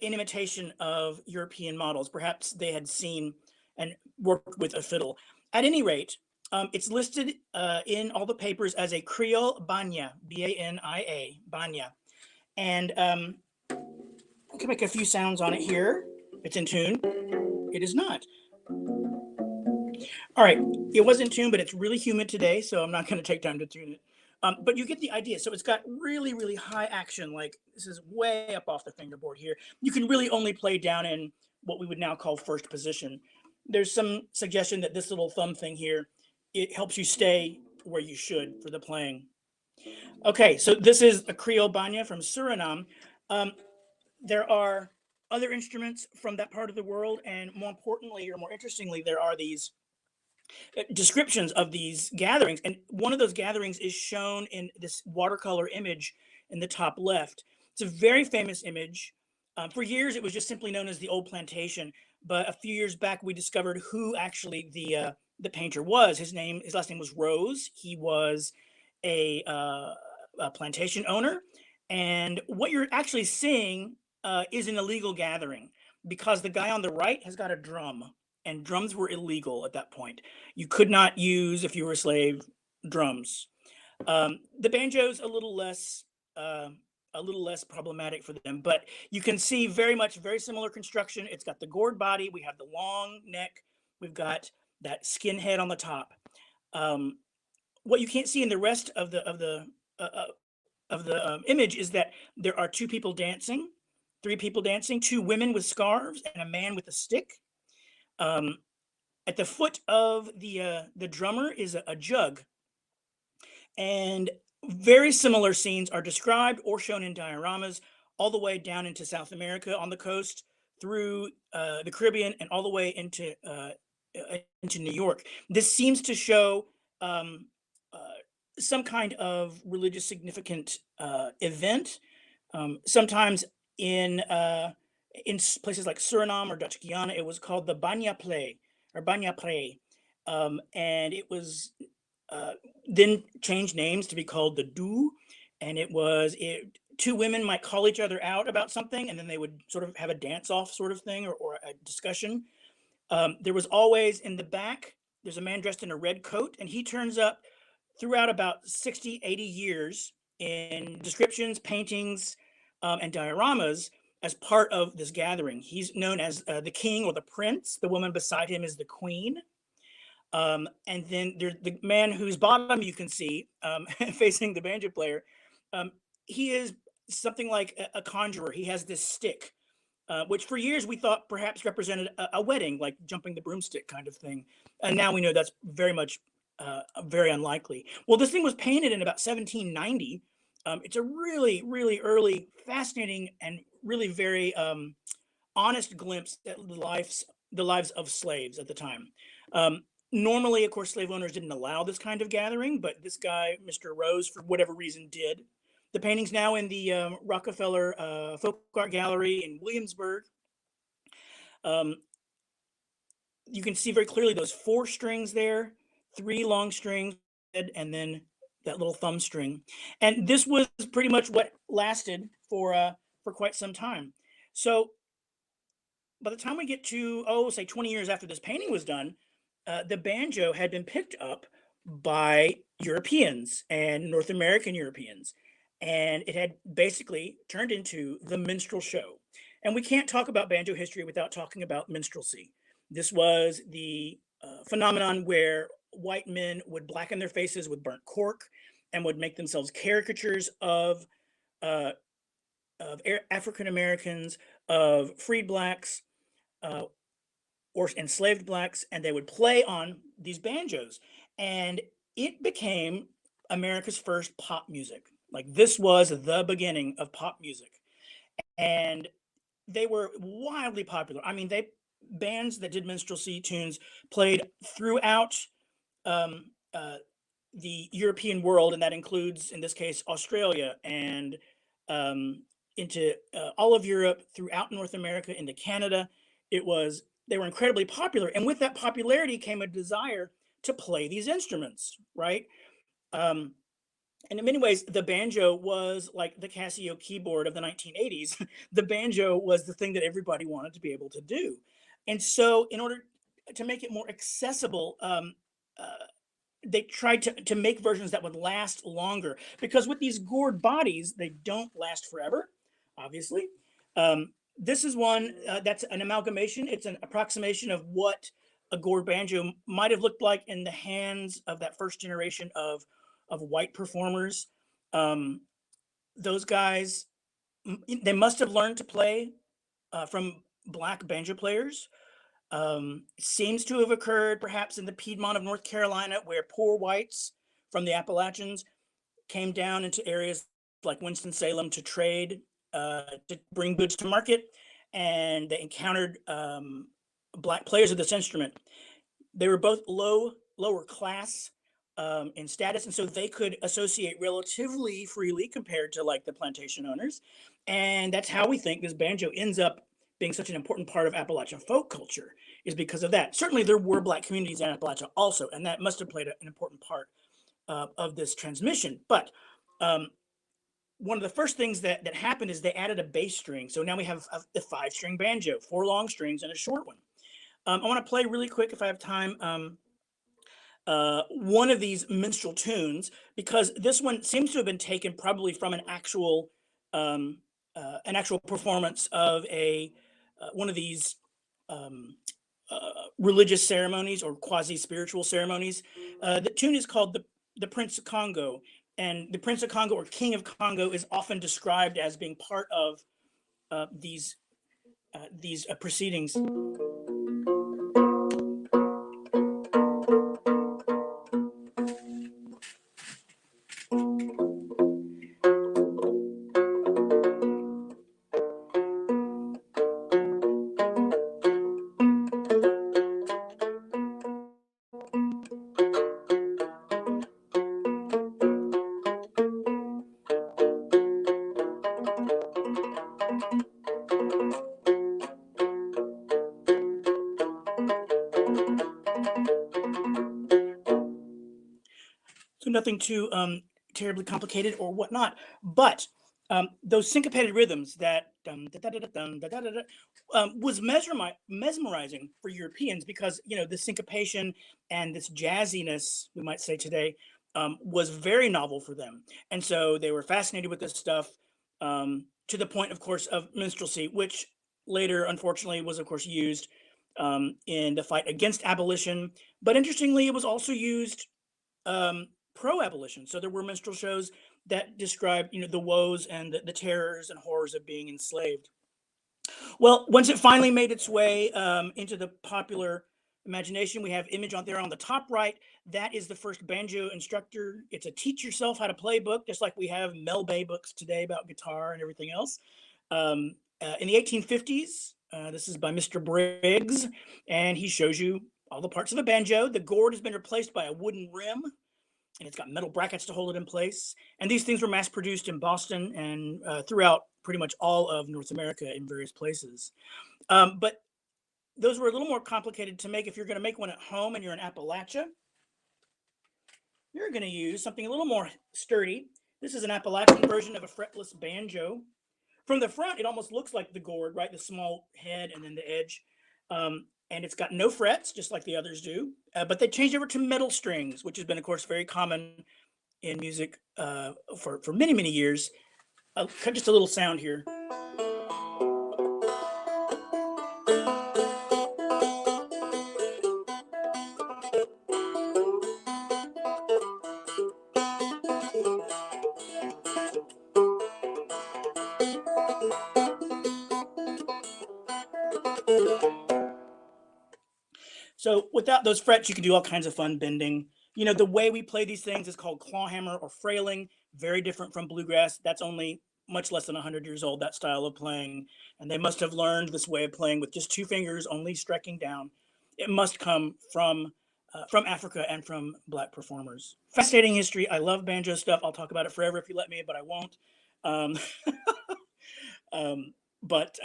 in imitation of European models. Perhaps they had seen and worked with a fiddle. At any rate, it's listed in all the papers as a Creole banya, B-A-N-I-A, banya. And I can make a few sounds on it here. It's in tune. It is not. All right, it was in tune, but it's really humid today, so I'm not going to take time to tune it. But you get the idea. So it's got really high action, like this is way up off the fingerboard here. You can really only play down in what we would now call first position. There's some suggestion that this little thumb thing here, it helps you stay where you should for the playing. Okay, so this is a Creole banya from Suriname. There are other instruments from that part of the world, and more importantly, or more interestingly, there are these descriptions of these gatherings, and one of those gatherings is shown in this watercolor image in the top left. It's a very famous image. For years, it was just simply known as the Old Plantation, but a few years back, we discovered who actually the painter was. His last name was Rose. He was a plantation owner, and what you're actually seeing is an illegal gathering, because the guy on the right has got a drum, and drums were illegal at that point. You could not use, if you were a slave, drums. The banjo's a little less problematic for them, but you can see very similar construction. It's got the gourd body. We have the long neck. We've got that skin head on the top. What you can't see in the rest of the image is that there are 2 people dancing, 3 people dancing, 2 women with scarves, and a man with a stick. At the foot of the drummer is a jug, and very similar scenes are described or shown in dioramas all the way down into South America on the coast, through the Caribbean, and all the way into New York. This seems to show some kind of religious significant event. Sometimes in places like Suriname or Dutch Guiana, it was called the Banya Play or Banya Pre, and it was then changed names to be called the Do, and it was 2 women might call each other out about something, and then they would sort of have a dance-off sort of thing, or a discussion. There was always in the back, there's a man dressed in a red coat, and he turns up throughout about 60, 80 years in descriptions, paintings, and dioramas as part of this gathering. He's known as the king or the prince. The woman beside him is the queen. And then there's the man whose bottom you can see facing the banjo player. He is something like a conjurer. He has this stick, which for years we thought perhaps represented a wedding, like jumping the broomstick kind of thing. And now we know that's very much very unlikely. Well, this thing was painted in about 1790. It's a really, really early, fascinating, and really very honest glimpse at the lives of slaves at the time. Normally, of course, slave owners didn't allow this kind of gathering, but this guy, Mr. Rose, for whatever reason, did. The painting's now in the Rockefeller Folk Art Gallery in Williamsburg. You can see very clearly those 4 strings there, 3 long strings, and then that little thumb string. And this was pretty much what lasted for quite some time. So by the time we get to, say 20 years after this painting was done, the banjo had been picked up by Europeans and North American Europeans. And it had basically turned into the minstrel show. And we can't talk about banjo history without talking about minstrelsy. This was the phenomenon where white men would blacken their faces with burnt cork and would make themselves caricatures of African Americans, of freed blacks, or enslaved blacks, and they would play on these banjos. And it became America's first pop music. Like, this was the beginning of pop music. And they were wildly popular. I mean, bands that did minstrelsy tunes played throughout the European world, and that includes, in this case, Australia, and into all of Europe, throughout North America, into Canada. They were incredibly popular, and with that popularity came a desire to play these instruments, right? And in many ways, the banjo was like the Casio keyboard of the 1980s. The banjo was the thing that everybody wanted to be able to do. And so in order to make it more accessible, they tried to make versions that would last longer, because with these gourd bodies, they don't last forever, obviously. This is one that's an amalgamation. It's an approximation of what a gourd banjo might have looked like in the hands of that first generation of white performers. Those guys, they must have learned to play from black banjo players. Seems to have occurred perhaps in the Piedmont of North Carolina, where poor whites from the Appalachians came down into areas like Winston-Salem to trade, to bring goods to market, and they encountered black players of this instrument. They were both lower class in status, and so they could associate relatively freely compared to like the plantation owners. And that's how we think this banjo ends up being such an important part of Appalachian folk culture, is because of that. Certainly there were black communities in Appalachia also, and that must have played an important part of this transmission. But one of the first things that happened is they added a bass string. So now we have a 5-string banjo, 4 long strings and a short one. I want to play really quick, if I have time, one of these minstrel tunes, because this one seems to have been taken probably from an actual performance of one of these religious ceremonies or quasi-spiritual ceremonies. The tune is called the Prince of Congo, and the Prince of Congo, or King of Congo, is often described as being part of these proceedings. So nothing too terribly complicated or whatnot, but those syncopated rhythms that was mesmerizing for Europeans, because the syncopation and this jazziness, we might say today, was very novel for them. And so they were fascinated with this stuff, to the point, of course, of minstrelsy, which later, unfortunately, was, of course, used in the fight against abolition. But interestingly, it was also used pro-abolition. So there were minstrel shows that described, the woes and the terrors and horrors of being enslaved. Well, once it finally made its way into the popular imagination, we have image on there on the top right. That is the first banjo instructor. It's a teach yourself how to play book, just like we have Mel Bay books today about guitar and everything else. In the 1850s, this is by Mr. Briggs, and he shows you all the parts of a banjo. The gourd has been replaced by a wooden rim, and it's got metal brackets to hold it in place. And these things were mass produced in Boston and throughout pretty much all of North America in various places. But those were a little more complicated to make. If you're going to make one at home and you're in Appalachia, you're going to use something a little more sturdy. This is an Appalachian version of a fretless banjo. From the front, it almost looks like the gourd, right? The small head and then the edge. And it's got no frets, just like the others do. But they changed over to metal strings, which has been, of course, very common in music for many, many years. Just a little sound here. So without those frets, you can do all kinds of fun bending. The way we play these things is called clawhammer or frailing, very different from bluegrass. That's only much less than 100 years old, that style of playing. And they must have learned this way of playing with just two fingers, only striking down. It must come from Africa and from Black performers. Fascinating history. I love banjo stuff. I'll talk about it forever if you let me, but I won't. But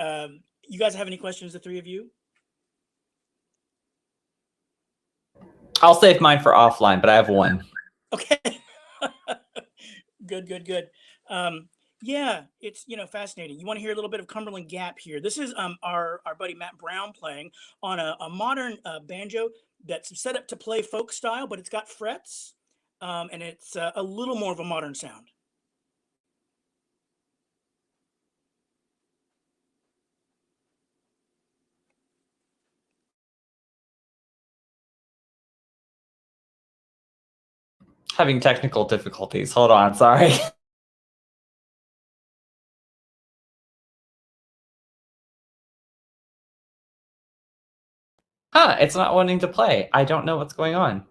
you guys have any questions, the three of you? I'll save mine for offline, but I have one. Okay. Good. Yeah, it's fascinating. You want to hear a little bit of Cumberland Gap here. This is our buddy Matt Brown playing on a modern banjo that's set up to play folk style, but it's got frets, and it's a little more of a modern sound. Having technical difficulties. Hold on, sorry. It's not wanting to play. I don't know what's going on.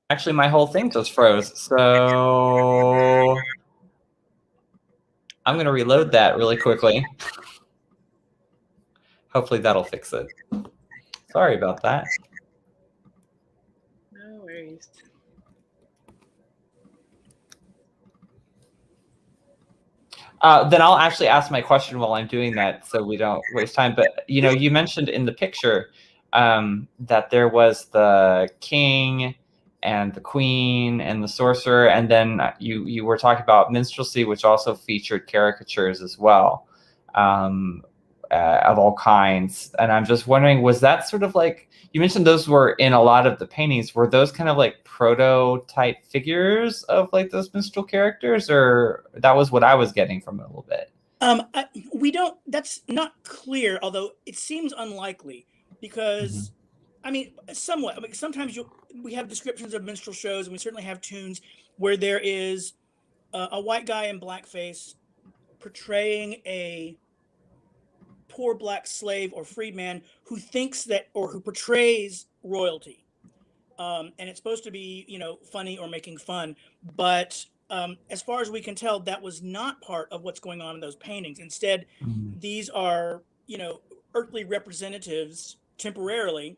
Actually, my whole thing just froze, so I'm going to reload that really quickly. Hopefully that'll fix it. Sorry about that. No worries. Then I'll actually ask my question while I'm doing that so we don't waste time. But, you mentioned in the picture that there was the king and the queen and the sorcerer. And then you were talking about minstrelsy, which also featured caricatures as well. Of all kinds. And I'm just wondering, was that sort of like, you mentioned those were in a lot of the paintings, were those kind of like prototype figures of like those minstrel characters, or that was what I was getting from it a little bit? That's not clear, although it seems unlikely because, somewhat. Sometimes we have descriptions of minstrel shows, and we certainly have tunes where there is a white guy in blackface portraying a poor black slave or freedman who thinks that, or who portrays royalty. And it's supposed to be, funny or making fun. But as far as we can tell, that was not part of what's going on in those paintings. Instead, these are, earthly representatives temporarily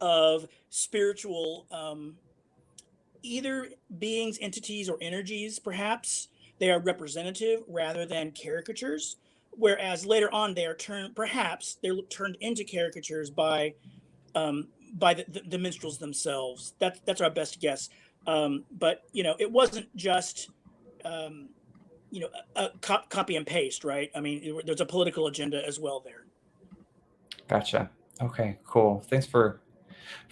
of spiritual, either beings, entities, or energies, perhaps. They are representative rather than caricatures. Whereas later on, they're turned into caricatures by the minstrels themselves. That's our best guess. But it wasn't just a copy and paste, right? I mean, there's a political agenda as well there. Gotcha. Okay, cool. Thanks for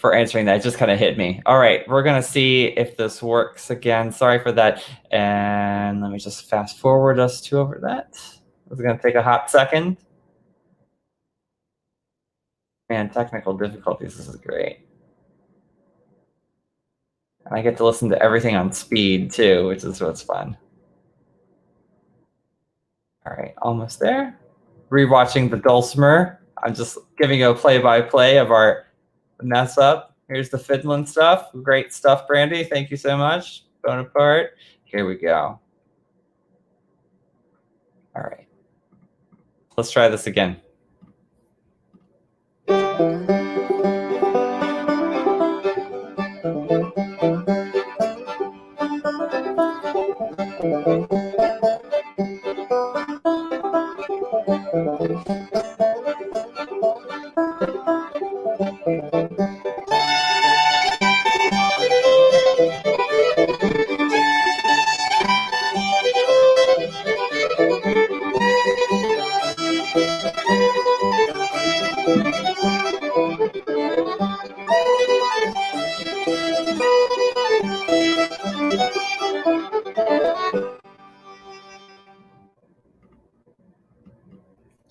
answering that. It just kind of hit me. All right, we're gonna see if this works again. Sorry for that. And let me just fast forward us to over that. It's gonna take a hot second. Man, technical difficulties. This is great. And I get to listen to everything on speed too, which is what's fun. All right, almost there. Rewatching the dulcimer. I'm just giving you a play-by-play of our mess up. Here's the fiddling stuff. Great stuff, Brandi. Thank you so much. Bonaparte. Here we go. All right. Let's try this again.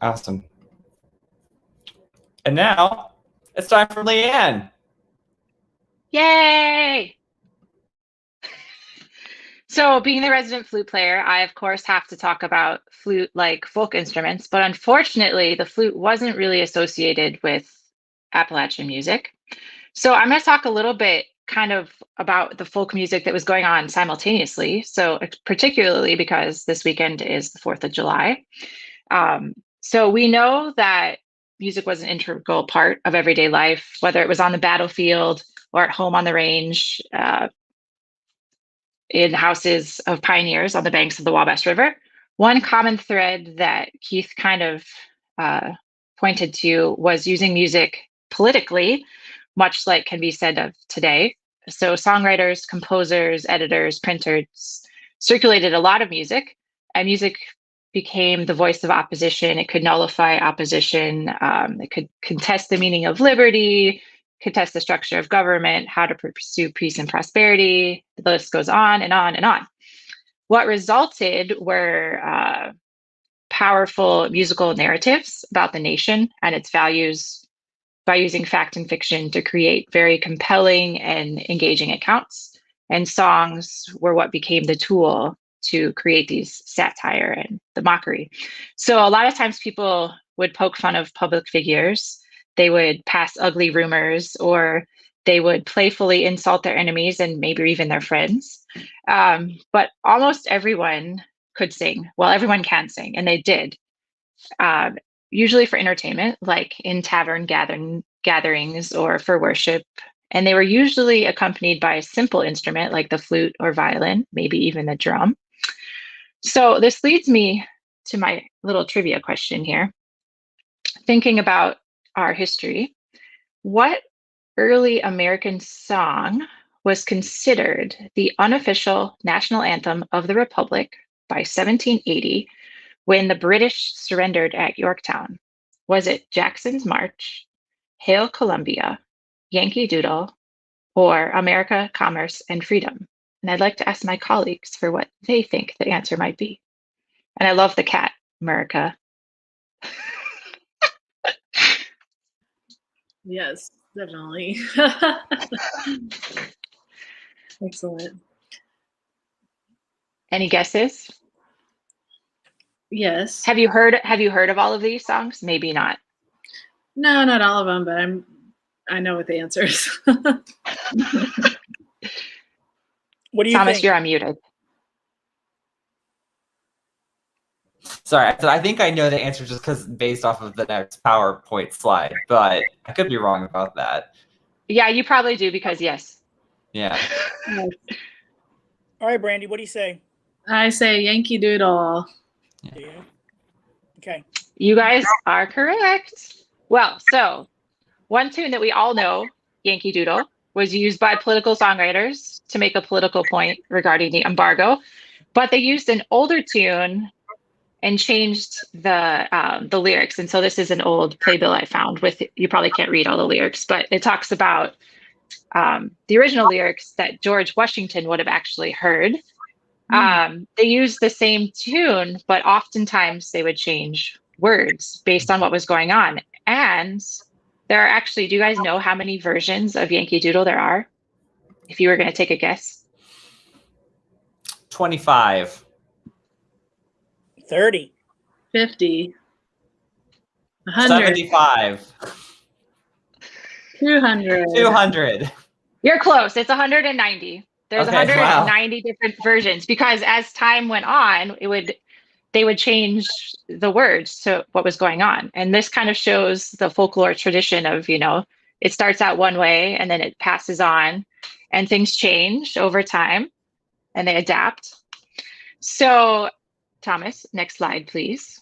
Awesome. And now it's time for Leighann. Yay! So being the resident flute player, I of course have to talk about flute-like folk instruments, but unfortunately the flute wasn't really associated with Appalachian music. So I'm going to talk a little bit kind of about the folk music that was going on simultaneously. So particularly because this weekend is the 4th of July. So we know that music was an integral part of everyday life, whether it was on the battlefield or at home on the range, in houses of pioneers on the banks of the Wabash River. One common thread that Keith kind of pointed to was using music politically, much like can be said of today. So songwriters, composers, editors, printers circulated a lot of music, and music became the voice of opposition. It could nullify opposition. It could contest the meaning of liberty, contest the structure of government, how to pursue peace and prosperity. The list goes on and on and on. What resulted were powerful musical narratives about the nation and its values by using fact and fiction to create very compelling and engaging accounts. And songs were what became the tool to create these satire and the mockery. So a lot of times people would poke fun of public figures. They would pass ugly rumors, or they would playfully insult their enemies and maybe even their friends. But almost everyone could sing. Well, everyone can sing, and they did. Usually for entertainment, like in tavern gatherings or for worship. And they were usually accompanied by a simple instrument like the flute or violin, maybe even the drum. So this leads me to my little trivia question here. Thinking about our history, what early American song was considered the unofficial national anthem of the Republic by 1780 when the British surrendered at Yorktown? Was it Jackson's March, Hail Columbia, Yankee Doodle, or America, Commerce, and Freedom? And I'd like to ask my colleagues for what they think the answer might be. And I love the cat, America. Yes, definitely. Excellent. Any guesses? Yes. Have you heard of all of these songs? Maybe not. No, not all of them, but I know what the answer is. What do you Thomas, think? you're unmuted. Sorry, I think I know the answer just because based off of the next PowerPoint slide, but I could be wrong about that. Yeah, you probably do because yes. Yeah. Yes. All right, Brandi, what do you say? I say Yankee Doodle. Yeah. Okay. You guys are correct. Well, so one tune that we all know, Yankee Doodle, was used by political songwriters to make a political point regarding the embargo, but they used an older tune and changed the lyrics. And so this is an old playbill I found with, you probably can't read all the lyrics, but it talks about the original lyrics that George Washington would have actually heard. They used the same tune, but oftentimes they would change words based on what was going on. And there are actually, do you guys know how many versions of Yankee Doodle there are? If you were going to take a guess. 25. 30. 50. 100. 75. 200. 200. You're close. It's 190. There's Okay, 190 different versions, because as time went on, they would change the words to what was going on. And this kind of shows the folklore tradition of, it starts out one way and then it passes on and things change over time and they adapt. So, Thomas, next slide, please.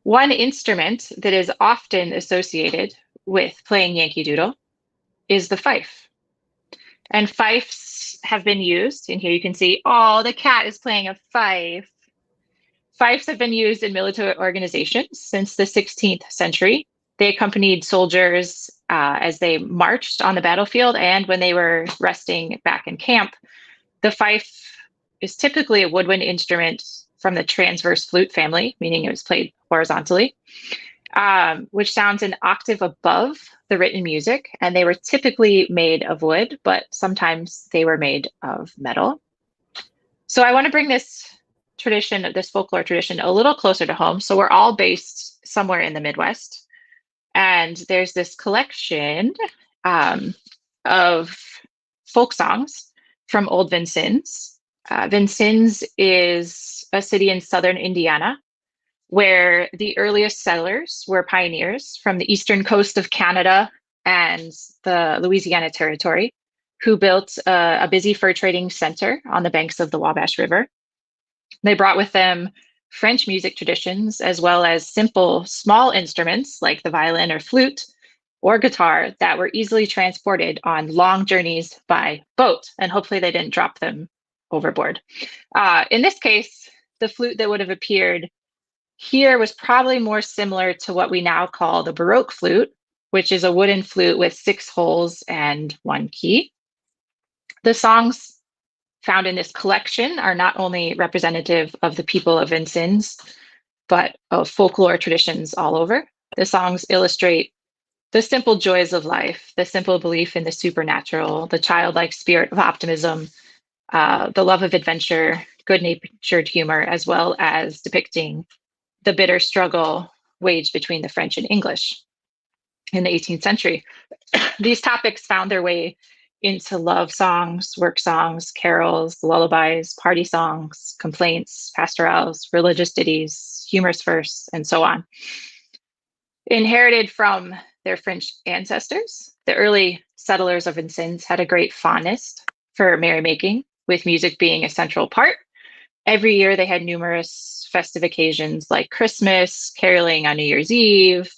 One instrument that is often associated with playing Yankee Doodle is the fife. And fifes have been used, and here you can see, oh, the cat is playing a fife. Fifes have been used in military organizations since the 16th century. They accompanied soldiers as they marched on the battlefield and when they were resting back in camp. The fife is typically a woodwind instrument from the transverse flute family, meaning it was played horizontally, which sounds an octave above the written music. And they were typically made of wood, but sometimes they were made of metal. So I want to bring this tradition, this folklore tradition, a little closer to home. So we're all based somewhere in the Midwest. And there's this collection of folk songs from old Vincennes. Vincennes is a city in southern Indiana where the earliest settlers were pioneers from the eastern coast of Canada and the Louisiana Territory, who built a busy fur trading center on the banks of the Wabash River. They brought with them French music traditions, as well as simple, small instruments like the violin or flute or guitar that were easily transported on long journeys by boat. And hopefully they didn't drop them overboard. In this case, the flute that would have appeared here was probably more similar to what we now call the Baroque flute, which is a wooden flute with 6 holes and 1 key. The songs found in this collection are not only representative of the people of Vincennes, but of folklore traditions all over. The songs illustrate the simple joys of life, the simple belief in the supernatural, the childlike spirit of optimism, the love of adventure, good-natured humor, as well as depicting the bitter struggle waged between the French and English in the 18th century. These topics found their way into love songs, work songs, carols, lullabies, party songs, complaints, pastorals, religious ditties, humorous verse, and so on. Inherited from their French ancestors, the early settlers of Vincennes had a great fondness for merrymaking, with music being a central part. Every year they had numerous festive occasions like Christmas, caroling on New Year's Eve,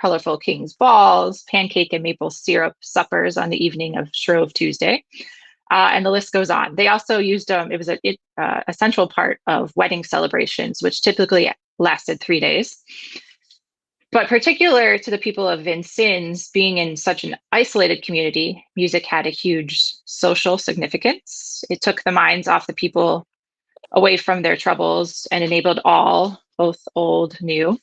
colorful king's balls, pancake and maple syrup suppers on the evening of Shrove Tuesday, and the list goes on. They also used it was a central part of wedding celebrations, which typically lasted 3 days. But particular to the people of Vincennes, being in such an isolated community, music had a huge social significance. It took the minds off the people away from their troubles and enabled all, both old, new,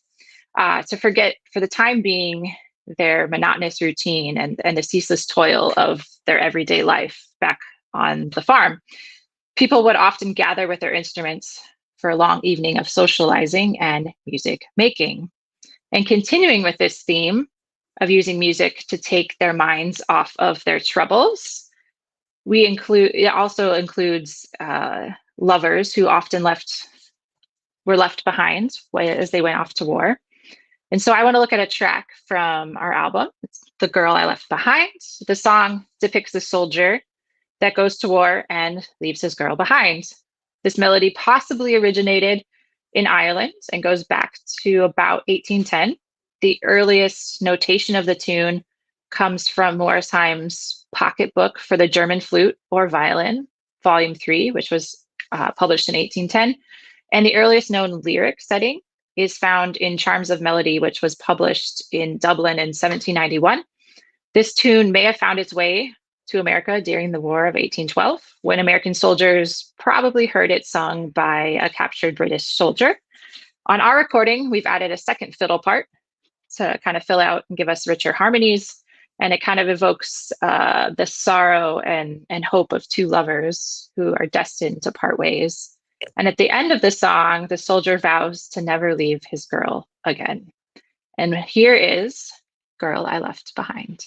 to forget for the time being their monotonous routine and the ceaseless toil of their everyday life back on the farm. People would often gather with their instruments for a long evening of socializing and music making. And continuing with this theme of using music to take their minds off of their troubles, it also includes lovers who often were left behind as they went off to war. And so I want to look at a track from our album. It's The Girl I Left Behind. The song depicts a soldier that goes to war and leaves his girl behind. This melody possibly originated in Ireland and goes back to about 1810. The earliest notation of the tune comes from Morisheim's pocketbook for the German flute or violin, volume 3, which was published in 1810. And the earliest known lyric setting is found in Charms of Melody, which was published in Dublin in 1791. This tune may have found its way to America during the War of 1812, when American soldiers probably heard it sung by a captured British soldier. On our recording, we've added a second fiddle part to kind of fill out and give us richer harmonies. And it kind of evokes the sorrow and hope of two lovers who are destined to part ways. And at the end of the song, the soldier vows to never leave his girl again. And here is Girl I Left Behind.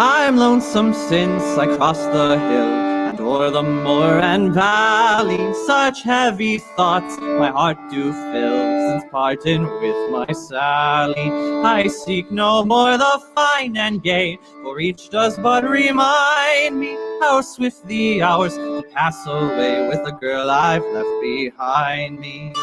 I'm lonesome since I crossed the hill and o'er the moor and valley. Such heavy thoughts my heart do fill, since parting with my Sally. I seek no more the fine and gay, for each does but remind me how swift the hours to pass away with the girl I've left behind me.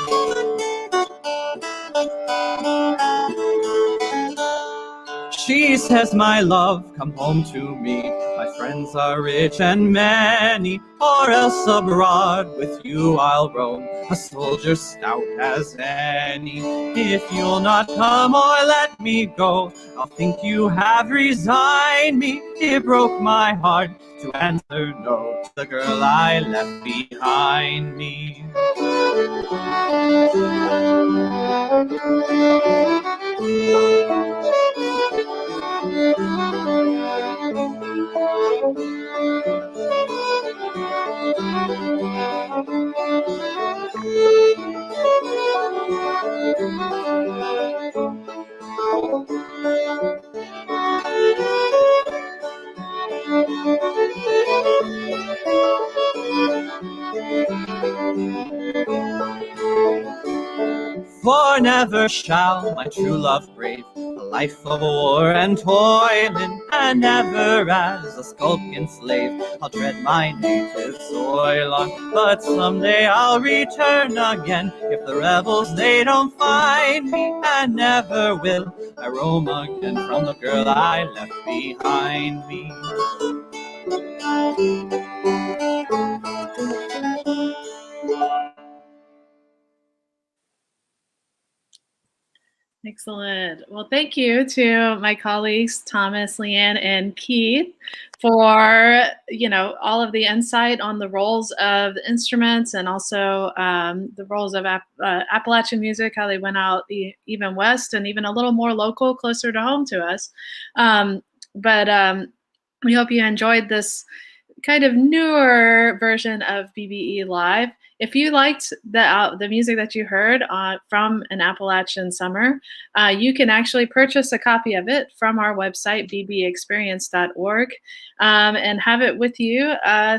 She says, my love, come home to me. My friends are rich and many, or else abroad with you I'll roam, a soldier stout as any. If you'll not come or let me go, I'll think you have resigned me. It broke my heart to answer no to the girl I left behind me. For never shall my true love brave a life of war and toiling, and never as a skulking slave I'll tread my native soil on. But someday I'll return again if the rebels they don't find me, and never will I roam again from the girl I left behind me. Excellent. Well, thank you to my colleagues, Thomas, Leighann, and Keith, for, all of the insight on the roles of the instruments, and also the roles of Appalachian music, how they went out even west and even a little more local, closer to home to us. But we hope you enjoyed this kind of newer version of BBE Live. If you liked the music that you heard from An Appalachian Summer, you can actually purchase a copy of it from our website, bbexperience.org, and have it with you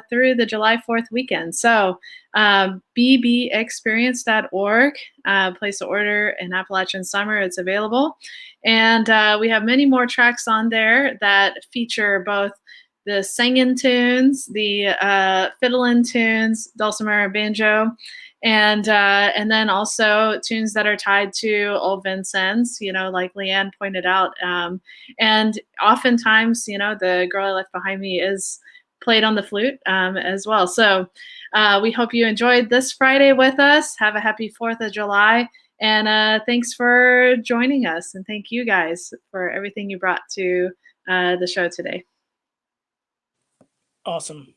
through the July 4th weekend. So bbexperience.org, place to order An Appalachian Summer. It's available. And we have many more tracks on there that feature both the singing tunes, the fiddling tunes, dulcimer, banjo, and then also tunes that are tied to old VINCENNES, like Leighann pointed out. And oftentimes, the Girl I Left Behind Me is played on the flute as well. So we hope you enjoyed this Friday with us. Have a happy 4th of July. And thanks for joining us. And thank you guys for everything you brought to the show today. Awesome.